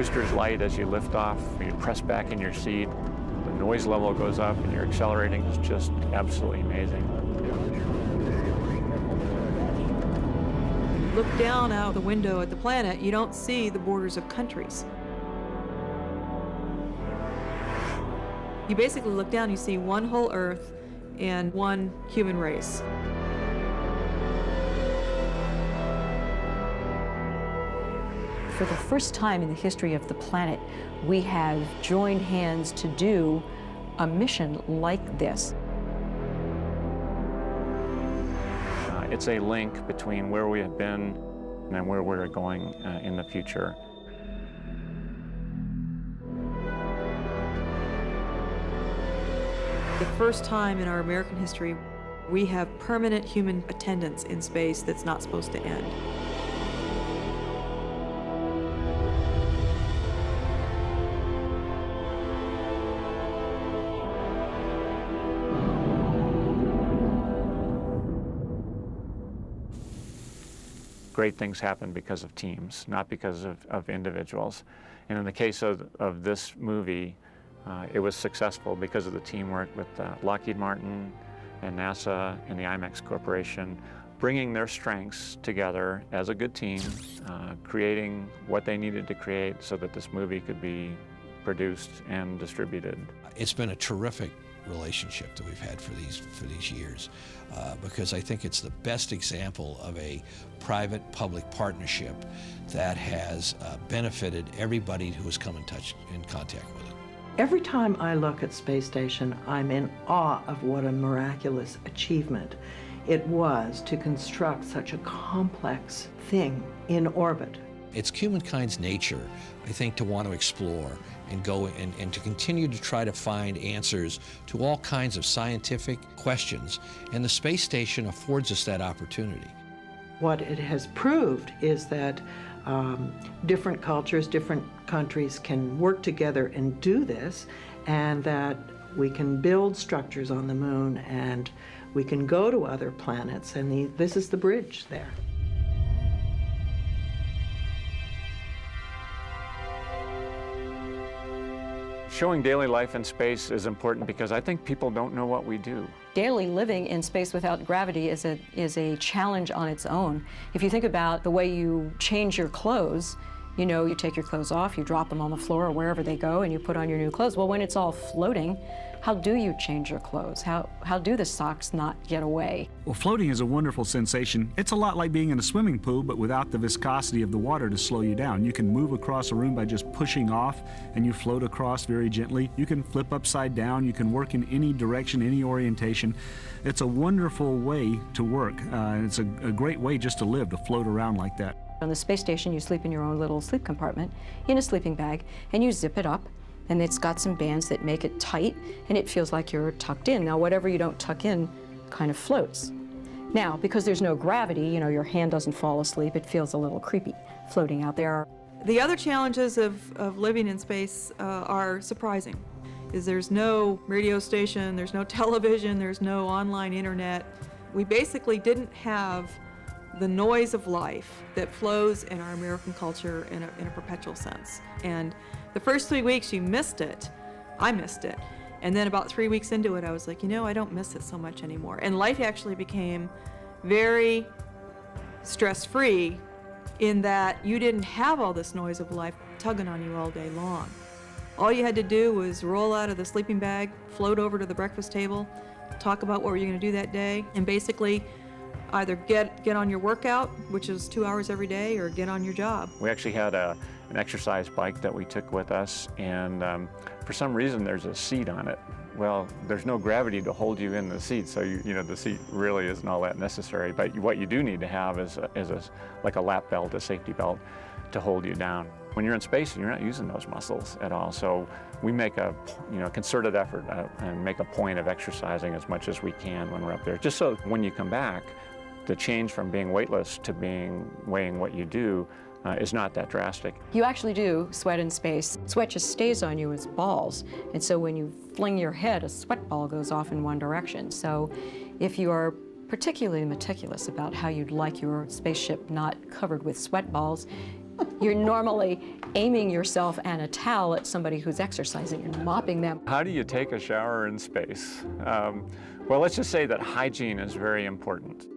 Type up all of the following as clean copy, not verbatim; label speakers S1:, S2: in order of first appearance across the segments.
S1: booster's light as you lift off, you press back in your seat, the noise level goes up and you're accelerating. It's just absolutely amazing.
S2: Look down out the window at the planet, you don't see the borders of countries. You basically look down, you see one whole Earth and one human race.
S3: For the first time in the history of the planet, we have joined hands to do a mission like this.
S1: It's a link between where we have been and where we're going in the future.
S2: The first time in our American history, we have permanent human attendance in space that's not supposed to end.
S1: Great things happen because of teams, not because of individuals. And in the case of this movie, it was successful because of the teamwork with Lockheed Martin and NASA and the IMAX Corporation, bringing their strengths together as a good team, creating what they needed to create so that this movie could be produced and distributed.
S4: It's been a terrific relationship that we've had for these years, because I think it's the best example of a private-public partnership that has benefited everybody who has come in contact with it.
S5: Every time I look at Space Station, I'm in awe of what a miraculous achievement it was to construct such a complex thing in orbit.
S4: It's humankind's nature, I think, to want to explore and go and to continue to try to find answers to all kinds of scientific questions, and the space station affords us that opportunity.
S5: What it has proved is that different cultures, different countries can work together and do this, and that we can build structures on the moon and we can go to other planets, and this is the bridge there.
S1: Showing daily life in space is important because I think people don't know what we do.
S3: Daily living in space without gravity is a challenge on its own. If you think about the way you change your clothes, you know, you take your clothes off, you drop them on the floor or wherever they go, and you put on your new clothes. Well, when it's all floating, how do you change your clothes? How do the socks not get away?
S6: Well, floating is a wonderful sensation. It's a lot like being in a swimming pool, but without the viscosity of the water to slow you down. You can move across a room by just pushing off, and you float across very gently. You can flip upside down. You can work in any direction, any orientation. It's a wonderful way to work. It's a great way just to live, to float around like that.
S3: On the space station, you sleep in your own little sleep compartment in a sleeping bag, and you zip it up, and it's got some bands that make it tight, and it feels like you're tucked in. Now, whatever you don't tuck in kind of floats. Now, because there's no gravity, you know, your hand doesn't fall asleep, it feels a little creepy floating out there.
S2: The other challenges of living in space are surprising. There's no radio station, there's no television, there's no online internet. We basically didn't have the noise of life that flows in our American culture in a perpetual sense. And the first 3 weeks you missed it. I missed it. And then about 3 weeks into it, I was like, you know, I don't miss it so much anymore. And life actually became very stress-free in that you didn't have all this noise of life tugging on you all day long. All you had to do was roll out of the sleeping bag, float over to the breakfast table, talk about what were you going to do that day, and basically either get on your workout, which is 2 hours every day, or get on your job.
S1: We actually had an exercise bike that we took with us, and for some reason there's a seat on it. Well, there's no gravity to hold you in the seat, so you know the seat really isn't all that necessary. But what you do need to have is like a lap belt, a safety belt, to hold you down. When you're in space, you're not using those muscles at all. So we make a concerted effort and make a point of exercising as much as we can when we're up there, just so when you come back, the change from being weightless to weighing what you do is not that drastic.
S3: You actually do sweat in space. Sweat just stays on you as balls. And so when you fling your head, a sweat ball goes off in one direction. So if you are particularly meticulous about how you'd like your spaceship not covered with sweat balls, You're normally aiming yourself and a towel at somebody who's exercising. You're mopping them.
S1: How do you take a shower in space? Well, let's just say that hygiene is very important.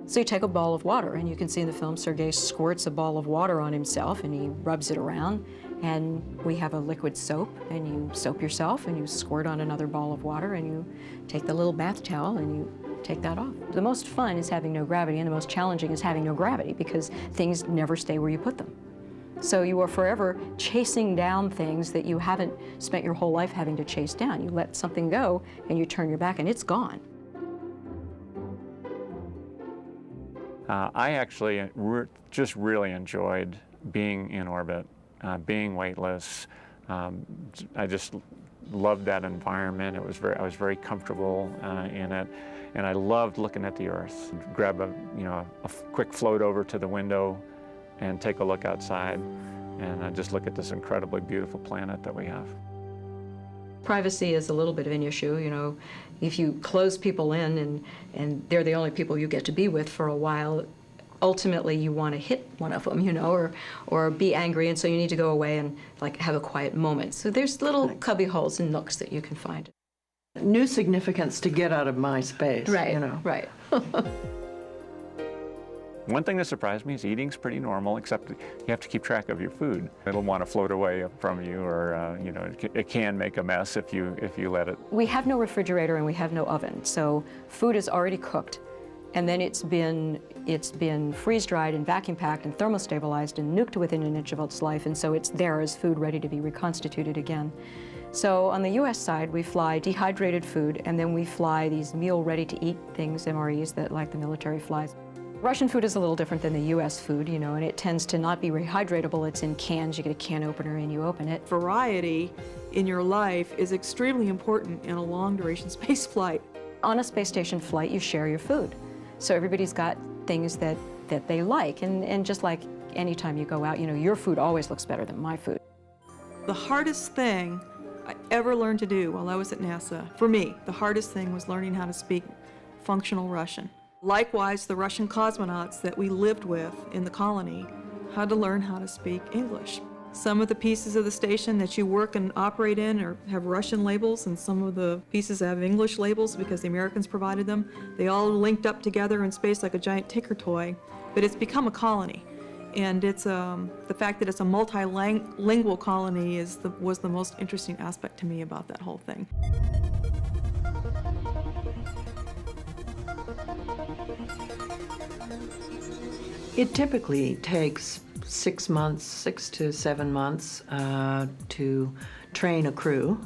S3: So you take a ball of water, and you can see in the film Sergei squirts a ball of water on himself, and he rubs it around. And we have a liquid soap, and you soap yourself, and you squirt on another ball of water, and you take the little bath towel, and you take that off. The most fun is having no gravity, and the most challenging is having no gravity, because things never stay where you put them. So you are forever chasing down things that you haven't spent your whole life having to chase down. You let something go, and you turn your back, and it's gone.
S1: I actually just really enjoyed being in orbit, being weightless. I just loved that environment. I was very comfortable in it, and I loved looking at the Earth. Grab a quick float over to the window, and take a look outside, and just look at this incredibly beautiful planet that we have.
S3: Privacy is a little bit of an issue, you know. If you close people in and they're the only people you get to be with for a while, ultimately you want to hit one of them, you know, or be angry, and so you need to go away and like have a quiet moment. So there's little cubby holes and nooks that you can find.
S5: New significance to get out of my space,
S3: Right,
S5: you know.
S3: right.
S1: One thing that surprised me is eating's pretty normal, except you have to keep track of your food. It'll want to float away from you, or it can make a mess if you let it.
S3: We have no refrigerator and we have no oven, so food is already cooked, and then it's been freeze-dried and vacuum-packed and thermostabilized and nuked within an inch of its life, and so it's there as food ready to be reconstituted again. So on the U.S. side, we fly dehydrated food, and then we fly these meal ready-to-eat things, MREs, that like the military flies. Russian food is a little different than the U.S. food, you know, and it tends to not be rehydratable. It's in cans. You get a can opener and you open it.
S2: Variety in your life is extremely important in a long-duration space flight.
S3: On a space station flight, you share your food. So everybody's got things that they like, and just like any time you go out, you know, your food always looks better than my food.
S2: The hardest thing I ever learned to do while I was at NASA, for me, the hardest thing was learning how to speak functional Russian. Likewise, the Russian cosmonauts that we lived with in the colony had to learn how to speak English. Some of the pieces of the station that you work and operate in have Russian labels, and some of the pieces have English labels because the Americans provided them. They all linked up together in space like a giant Tinker toy, but it's become a colony. And it's the fact that it's a multilingual colony was the most interesting aspect to me about that whole thing.
S5: It typically takes 6 to 7 months to train a crew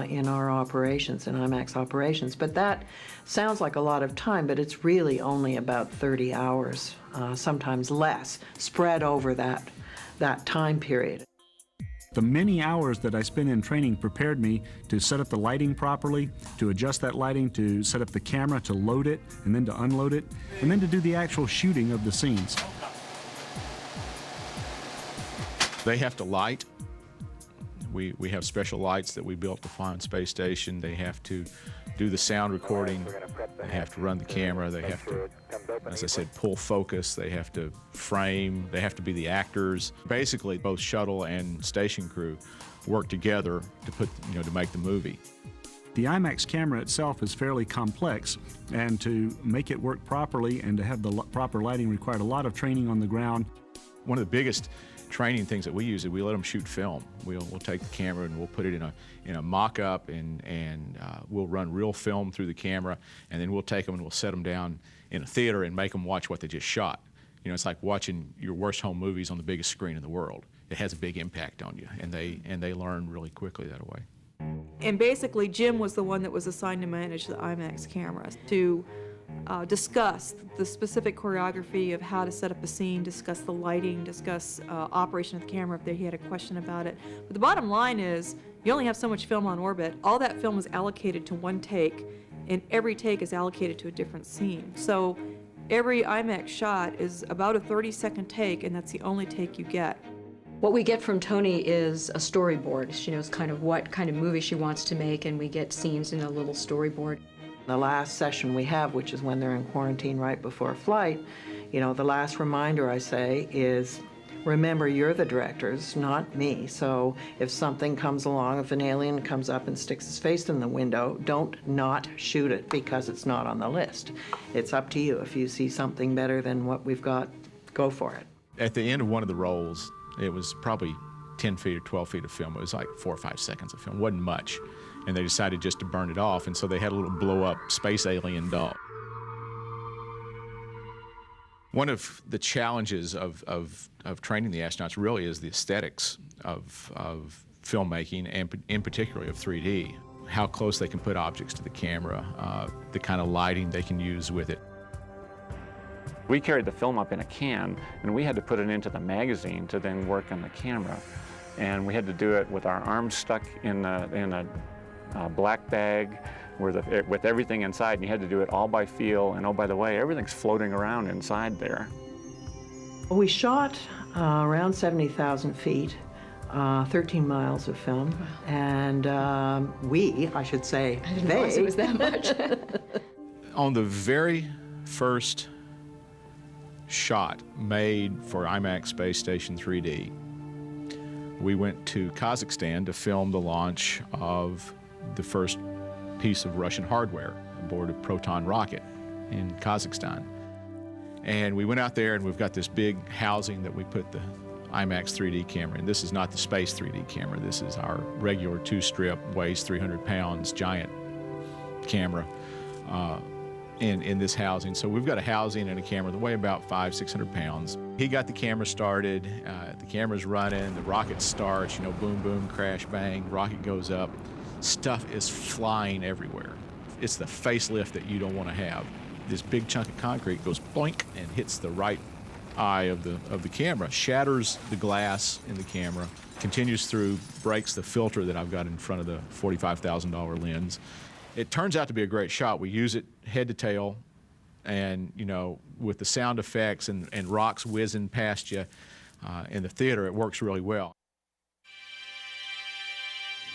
S5: in our operations, in IMAX operations. But that sounds like a lot of time, but it's really only about 30 hours, sometimes less, spread over that time period.
S6: The many hours that I spent in training prepared me to set up the lighting properly, to adjust that lighting, to set up the camera, to load it, and then to unload it, and then to do the actual shooting of the scenes.
S7: They have to light. We have special lights that we built to fly on space station. They have to do the sound recording. They have to run the camera. They have to, as I said, pull focus. They have to frame. They have to be the actors. Basically, both shuttle and station crew work together to make the movie.
S6: The IMAX camera itself is fairly complex, and to make it work properly and to have the proper lighting required a lot of training on the ground.
S7: One of the biggest training things that we use is we let them shoot film. We'll take the camera and we'll put it in a mock-up, and we'll run real film through the camera, and then we'll take them and we'll set them down in a theater and make them watch what they just shot. You know, it's like watching your worst home movies on the biggest screen in the world. It has a big impact on you, and they learn really quickly that way.
S2: And basically, Jim was the one that was assigned to manage the IMAX cameras, to discuss the specific choreography of how to set up a scene, discuss the lighting, discuss operation of the camera if he had a question about it. But the bottom line is, you only have so much film on orbit. All that film is allocated to one take, and every take is allocated to a different scene. So every IMAX shot is about a 30-second take, and that's the only take you get.
S3: What we get from Tony is a storyboard. She knows kind of what kind of movie she wants to make, and we get scenes in a little storyboard.
S5: The last session we have, which is when they're in quarantine right before flight, you know, the last reminder I say is Remember, you're the directors, not me. So if something comes along, if an alien comes up and sticks his face in the window, don't not shoot it because it's not on the list. It's up to you. If you see something better than what we've got, go for it.
S7: At the end of one of the rolls, it was probably 10 feet or 12 feet of film. It was like 4 or 5 seconds of film. It wasn't much. And they decided just to burn it off, and so they had a little blow-up space alien doll. One of the challenges of training the astronauts really is the aesthetics of filmmaking, and in particular of 3D. How close they can put objects to the camera, the kind of lighting they can use with it.
S1: We carried the film up in a can, and we had to put it into the magazine to then work on the camera. And we had to do it with our arms stuck in a black bag with everything inside, and you had to do it all by feel, and oh, by the way, everything's floating around inside there.
S5: We shot around 70,000 feet, 13 miles of film, and I should say,
S3: I didn't realize it was that much.
S7: On the very first shot made for IMAX Space Station 3D, we went to Kazakhstan to film the launch of the first piece of Russian hardware aboard a Proton rocket in Kazakhstan. And we went out there, and we've got this big housing that we put the IMAX 3D camera in. This is not the space 3D camera. This is our regular 2-strip, weighs 300 pounds, giant camera in this housing. So we've got a housing and a camera that weigh about 500-600 pounds. He got the camera started, the camera's running, the rocket starts, you know, boom, boom, crash, bang, rocket goes up. Stuff is flying everywhere. It's the facelift that you don't want to have. This big chunk of concrete goes boink and hits the right eye of the camera, shatters the glass in the camera, continues through, breaks the filter that I've got in front of the $45,000 lens. It turns out to be a great shot. We use it head to tail, and you know, with the sound effects and rocks whizzing past you in the theater, it works really well.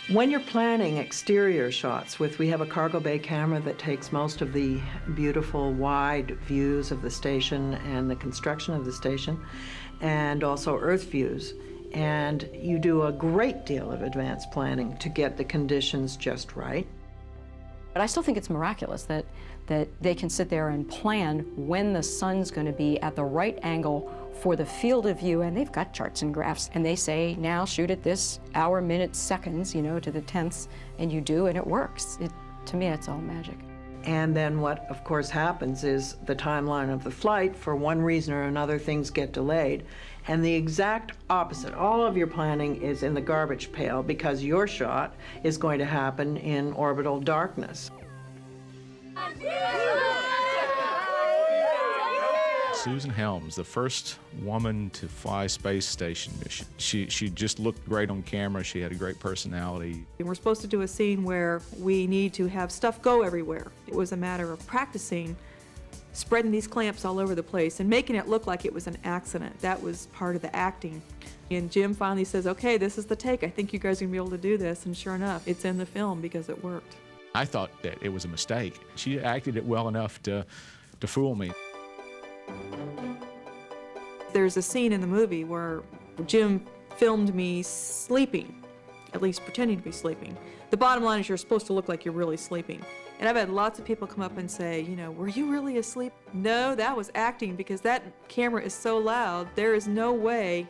S5: When you're planning exterior shots we have a cargo bay camera that takes most of the beautiful wide views of the station and the construction of the station, and also Earth views. And you do a great deal of advanced planning to get the conditions just right.
S3: But I still think it's miraculous that they can sit there and plan when the sun's going to be at the right angle for the field of view, and they've got charts and graphs, and they say, now shoot at this hour, minutes, seconds, you know, to the tenths, and you do, and it works. To me, it's all magic.
S5: And then what, of course, happens is the timeline of the flight, for one reason or another, things get delayed. And the exact opposite, all of your planning is in the garbage pail because your shot is going to happen in orbital darkness.
S7: Susan Helms, the first woman to fly a space station mission. She just looked great on camera. She had a great personality.
S2: And we're supposed to do a scene where we need to have stuff go everywhere. It was a matter of practicing spreading these clamps all over the place and making it look like it was an accident. That was part of the acting. And Jim finally says, okay, this is the take. I think you guys are gonna be able to do this. And sure enough, it's in the film because it worked.
S7: I thought that it was a mistake. She acted it well enough to fool me.
S2: There's a scene in the movie where Jim filmed me sleeping, at least pretending to be sleeping. The bottom line is you're supposed to look like you're really sleeping. And I've had lots of people come up and say, you know, were you really asleep? No, that was acting because that camera is so loud, there is no way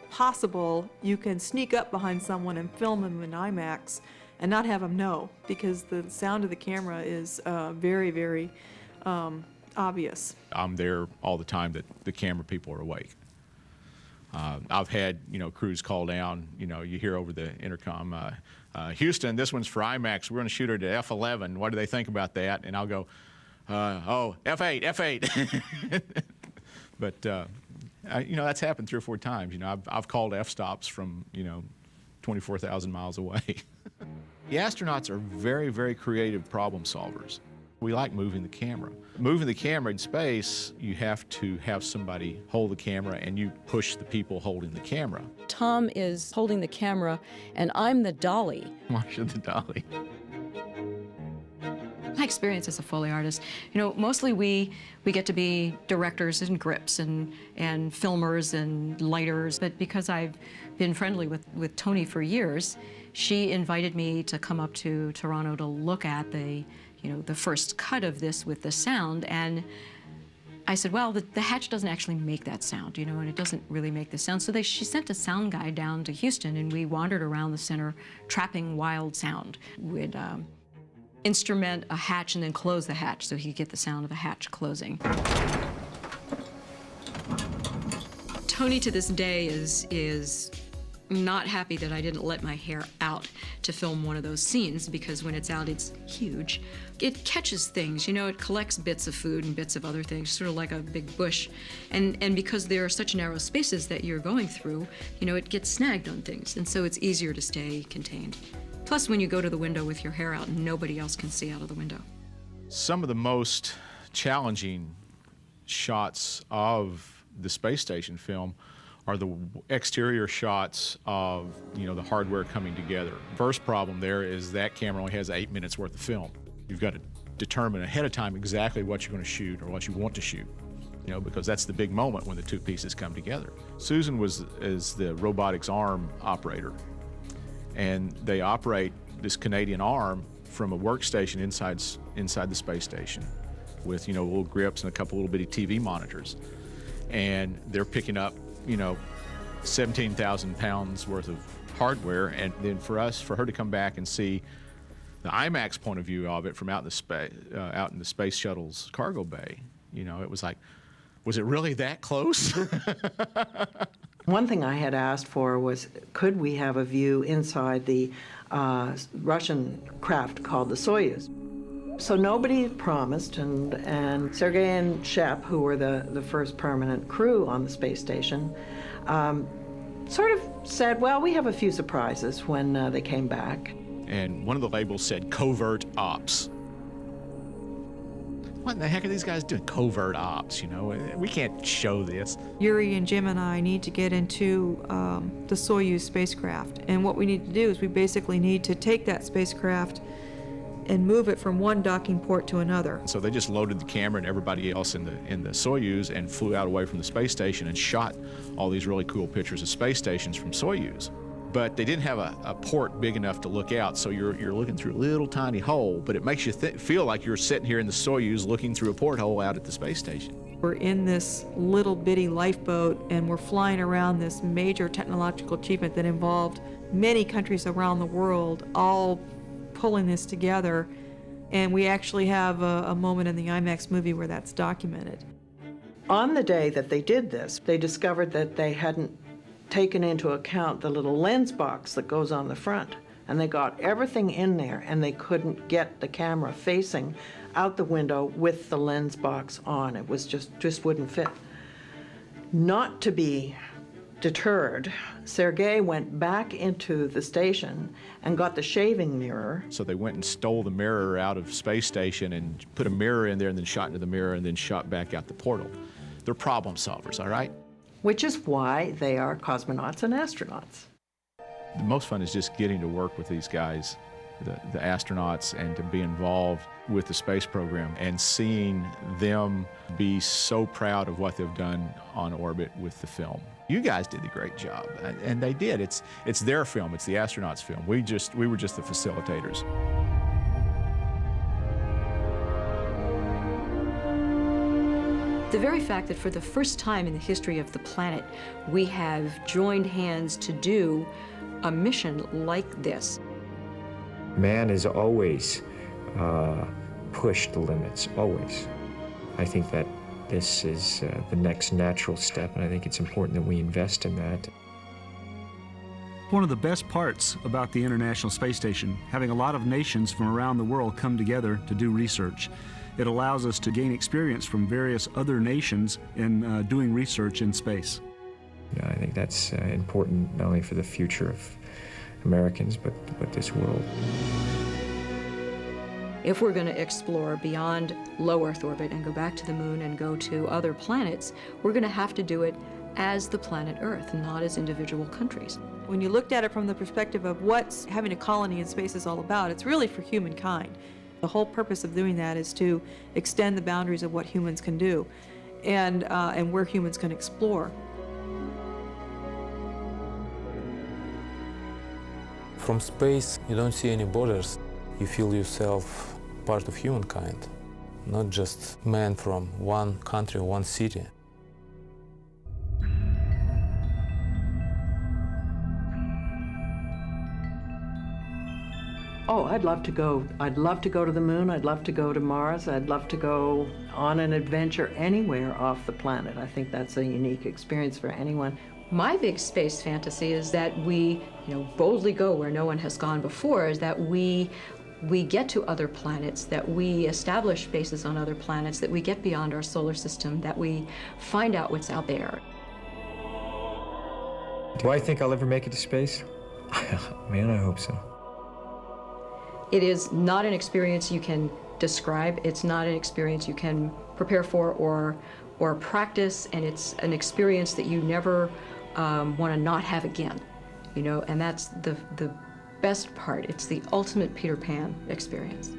S2: possible you can sneak up behind someone and film them in IMAX and not have them know, because the sound of the camera is very, very obvious.
S7: I'm there all the time that the camera people are awake. I've had, you know, crews call down, you know, you hear over the intercom, Houston, this one's for IMAX. We're going to shoot her to F11. What do they think about that? And I'll go, oh, F8, F8. But, you know, that's happened 3 or 4 times. You know, I've called F-stops from, you know, 24,000 miles away. The astronauts are very, very creative problem solvers. We like moving the camera. Moving the camera in space, you have to have somebody hold the camera and you push the people holding the camera.
S8: Tom is holding the camera and I'm the dolly.
S7: Marsha the dolly.
S3: My experience as a Foley artist, mostly we get to be directors and grips and filmers and lighters, but because I've been friendly with Tony for years, she invited me to come up to Toronto to look at the first cut of this with the sound, and I said, well, the hatch doesn't actually make that sound, and it doesn't really make the sound. So she sent a sound guy down to Houston, and we wandered around the center trapping wild sound. We'd instrument a hatch and then close the hatch so he could get the sound of a hatch closing. Tony to this day is not happy that I didn't let my hair out to film one of those scenes, because when it's out, it's huge. It catches things, it collects bits of food and bits of other things, sort of like a big bush. And because there are such narrow spaces that you're going through, it gets snagged on things, and so it's easier to stay contained. Plus, when you go to the window with your hair out, nobody else can see out of the window. Some
S7: of the most challenging shots of the space station film are the exterior shots of, the hardware coming together. First problem there is that camera only has 8 minutes worth of film. You've got to determine ahead of time exactly what you're going to shoot or what you want to shoot, because that's the big moment when the two pieces come together. Susan is the robotics arm operator, and they operate this Canadian arm from a workstation inside the space station with, little grips and a couple little bitty TV monitors. And they're picking up 17,000 pounds worth of hardware, and then for her to come back and see the IMAX point of view of it from out in the space shuttle's cargo bay, it was like, was it really that close?
S5: One thing I had asked for was, could we have a view inside the Russian craft called the Soyuz? So nobody promised, and Sergei and Shep, who were the first permanent crew on the space station, sort of said, well, we have a few surprises when they came back.
S7: And one of the labels said covert ops. What in the heck are these guys doing? Covert ops, we can't show this.
S2: Yuri and Jim and I need to get into the Soyuz spacecraft, and what we need to do is we basically need to take that spacecraft and move it from one docking port to another.
S7: So they just loaded the camera and everybody else in the Soyuz and flew out away from the space station and shot all these really cool pictures of space stations from Soyuz. But they didn't have a port big enough to look out, so you're looking through a little tiny hole, but it makes you feel like you're sitting here in the Soyuz looking through a porthole out at the space station.
S2: We're in this little bitty lifeboat, and we're flying around this major technological achievement that involved many countries around the world all pulling this together, and we actually have a moment in the IMAX movie where that's documented.
S5: On the day that they did this, they discovered that they hadn't taken into account the little lens box that goes on the front, and they got everything in there, and they couldn't get the camera facing out the window with the lens box on. It was just wouldn't fit. Not to be deterred, Sergei went back into the station and got the shaving mirror.
S7: So they went and stole the mirror out of space station and put a mirror in there and then shot into the mirror and then shot back out the portal. They're problem solvers, all right?
S5: Which is why they are cosmonauts and astronauts.
S7: The most fun is just getting to work with these guys, the astronauts, and to be involved with the space program and seeing them be so proud of what they've done on orbit with the film. You guys did a great job, and they did. It's their film, it's the astronauts' film. We were just the facilitators.
S3: The very fact that for the first time in the history of the planet, we have joined hands to do a mission like this.
S8: Man has always pushed the limits, always. I think that this is the next natural step, and I think it's important that we invest in that.
S6: One of the best parts about the International Space Station, having a lot of nations from around the world come together to do research. It allows us to gain experience from various other nations in doing research in space.
S8: I think that's important not only for the future of Americans, but this world.
S3: If we're going to explore beyond low Earth orbit and go back to the moon and go to other planets, we're going to have to do it as the planet Earth, not as individual countries.
S2: When you looked at it from the perspective of what having a colony in space is all about, it's really for humankind. The whole purpose of doing that is to extend the boundaries of what humans can do and where humans can explore.
S9: From space, you don't see any borders. You feel yourself part of humankind, not just man from one country or one city.
S5: Oh, I'd love to go. I'd love to go to the moon. I'd love to go to Mars. I'd love to go on an adventure anywhere off the planet. I think that's a unique experience for anyone.
S3: My big space fantasy is that we, boldly go where no one has gone before, is that we get to other planets, that we establish bases on other planets, that we get beyond our solar system, that we find out what's out there.
S8: Do I think I'll ever make it to space? Man, I hope so.
S3: It is not an experience you can describe. It's not an experience you can prepare for or practice, and it's an experience that you never want to not have again. And that's the best part. It's the ultimate Peter Pan experience.